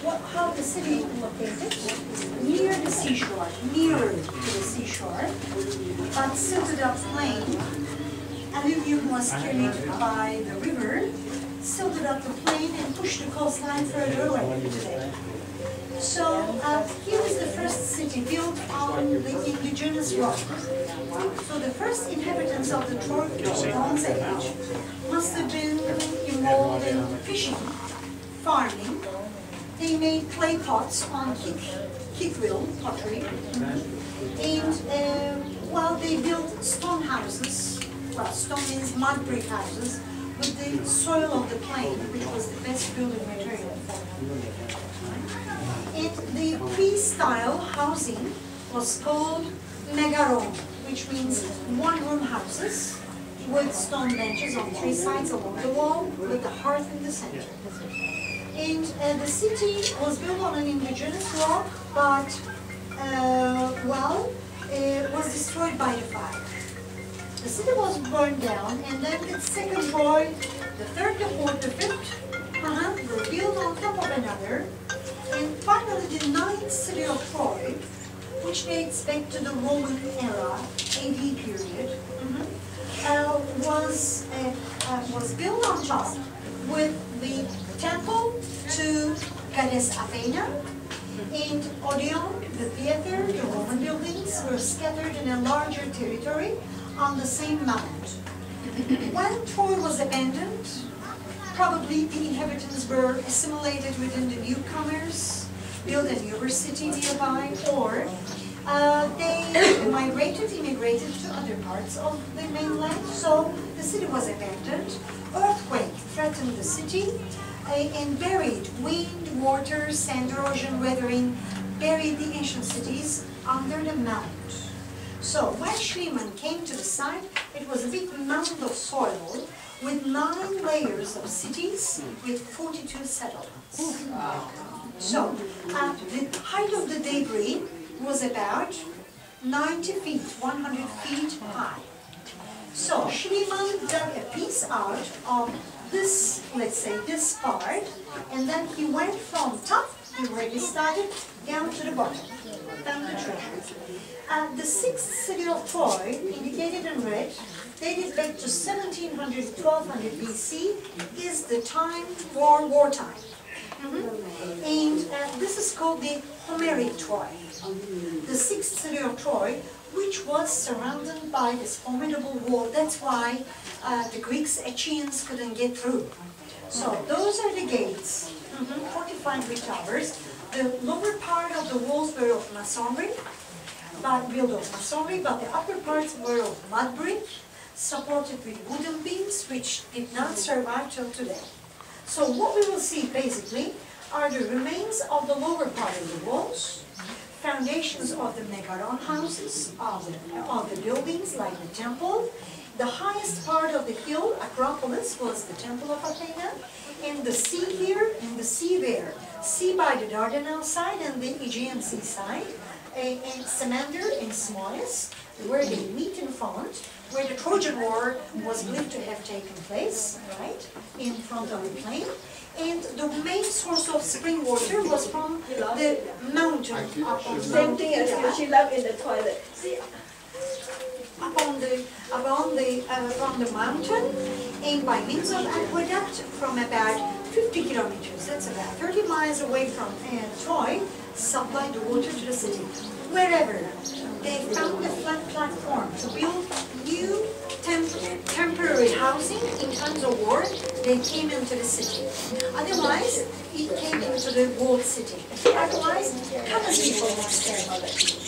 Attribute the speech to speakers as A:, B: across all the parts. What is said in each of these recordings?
A: how the city located? Near the seashore, nearer to the seashore, but silted up plain. Alluvium was carried by the river, silted up the plain and pushed the coastline further away today. So here is the first city built on the indigenous rock. So the first inhabitants of the Troy Bronze Age must have been involved in fishing, farming. They made clay pots on kick-wheel pottery, and well, they built stone houses. Well, stone means mud brick houses with the soil of the plain, which was the best building material for them. And the pre-style housing was called megaron, which means one-room houses with stone benches on three sides along the wall with the hearth in the center. And the city was built on an indigenous rock, but well, it was destroyed by the fire. The city was burned down, and then the second Troy, the third, the fourth, the fifth, were built on top of another. And finally, the ninth city of Troy, which dates back to the Roman era, AD period, was built on top with the temple to goddess Athena, and Odeon, the theater, the Roman buildings were scattered in a larger territory on the same mount. When Troy was abandoned, probably the inhabitants were assimilated within the newcomers, built a newer city nearby, or they immigrated to other parts of the mainland. So the city was abandoned. Earthquake threatened the city and buried wind, water, sand erosion, weathering, buried the ancient cities under the mount. So when Schliemann came to the site, it was a big mound of soil with 9 layers of cities with 42 settlements. So the height of the debris was about 90 feet, 100 feet high. So Schliemann dug a piece out of this, let's say this part, and then he went from top, where he started, down to the bottom, down the treasure. The 6th city of Troy, indicated in red, dated back to 1700, 1200 BC, is the time for wartime. And this is called the Homeric Troy, the 6th city of Troy, which was surrounded by this formidable wall. That's why the Greeks, Achaeans, couldn't get through. So those are the gates, fortified with towers. The lower part of the walls were of masonry, but the upper parts were of mud brick, supported with wooden beams, which did not survive till today. So what we will see basically are the remains of the lower part of the walls, foundations of the megaron houses, of the buildings like the temple. The highest part of the hill, Acropolis, was the temple of Athena, and the sea here and the sea there. Sea by the Dardanelles side and the Aegean Sea side, and Scamander and Smois, where they meet in front, where the Trojan War was believed to have taken place, right, in front of the plain. And the main source of spring water was from the mountain up on
B: Same thing as she loved in the toilet.
A: From the mountain, and by means of aqueduct from about 50 kilometers, that's about 30 miles away from Troy, supplied the water to the city. Wherever they found a flat platform to build new temporary housing in times of war, they came into the city. Otherwise, it came into the walled city. Otherwise, common people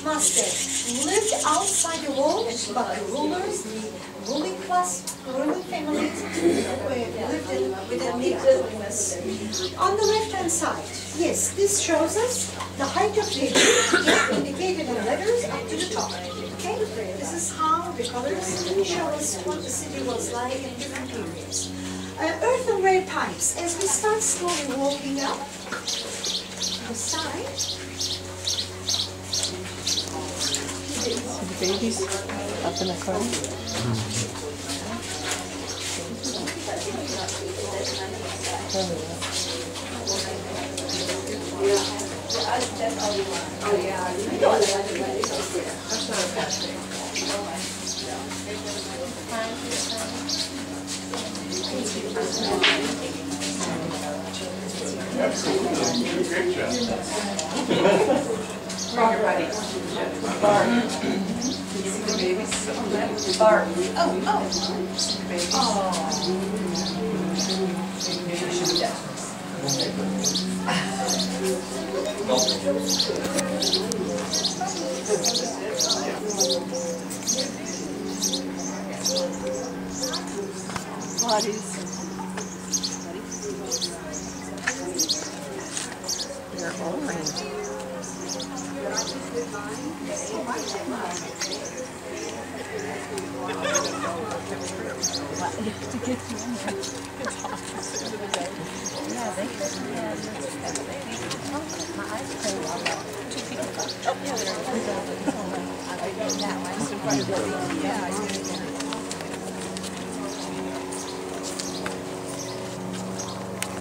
A: must have lived outside the walls, but the rulers, the ruling class, ruling families, lived within the wilderness. On the left-hand side, yes, this shows us the height of the hill, indicated in letters up to the top. Okay, this is how the colors show us what the city was like in different periods. Earthenware pipes. As we start slowly walking up the side,
C: the babies up in the car.
B: Oh, yeah. You don't imagine that. It's okay.
C: That's not a bad thing.
D: Absolutely. You did a great job.
C: Bring your buddies. Barb. Can you see the babies on that? Barb. Oh. See the babies? Maybe you should have done. Bodies. They're orange. Yeah,